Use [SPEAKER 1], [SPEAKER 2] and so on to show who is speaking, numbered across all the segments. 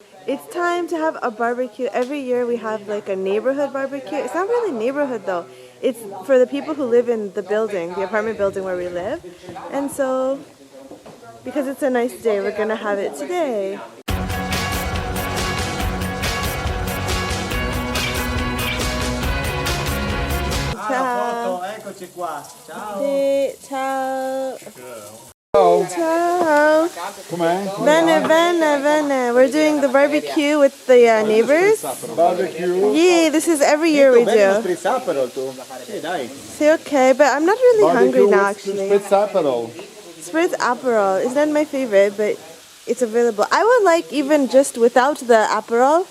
[SPEAKER 1] It's time to have a barbecue. Every year we have like a neighborhood barbecue. It's not really neighborhood though. It's for the people who live in the building, the apartment building where we live. And so, because it's a nice day, we're gonna have it today. Ciao.
[SPEAKER 2] Eccoci qua. Ciao.
[SPEAKER 1] Sì, ciao.
[SPEAKER 3] Ciao.
[SPEAKER 1] Ciao.
[SPEAKER 3] Com'è?
[SPEAKER 1] Bene, bene, bene. We're doing the barbecue with the neighbors.
[SPEAKER 3] Barbecue.
[SPEAKER 1] Yeah, this is every year we do.
[SPEAKER 2] Spritzaperol tu. Sì, dai.
[SPEAKER 1] See, okay, but I'm not really hungry
[SPEAKER 3] Barbecue
[SPEAKER 1] now
[SPEAKER 3] with
[SPEAKER 1] actually.
[SPEAKER 3] Spritzaperol.
[SPEAKER 1] Spritz Aperol is not my favorite, but it's available. I would like even just without the Aperol,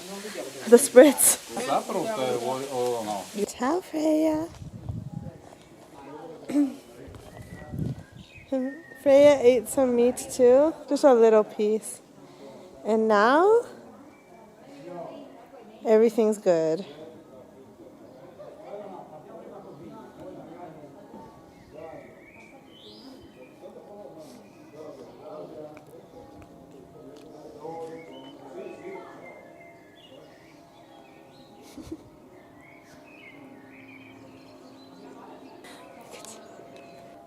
[SPEAKER 1] the Spritz.
[SPEAKER 3] Spritzaperol or no?
[SPEAKER 1] Ciao, Freyja. Freyja ate some meat too, just a little piece. And now, everything's good.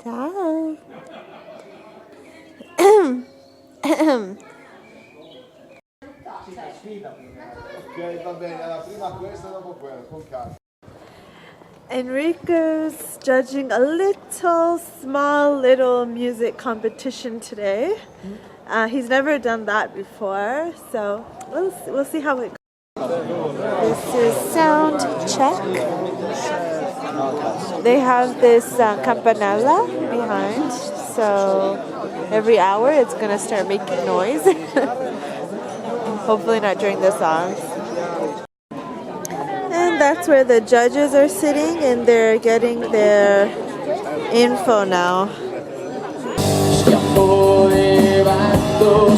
[SPEAKER 1] Ciao.
[SPEAKER 3] Ok, va bene, allora prima questo e dopo quello, con calma.
[SPEAKER 1] Enrico's judging a little music competition today. He's never done that before, so we'll see how it goes. This is sound check. They have this campanella behind, so every hour it's gonna start making noise. Hopefully not during the songs. And that's where the judges are sitting and they're getting their info now.
[SPEAKER 4] Schiaffo levanto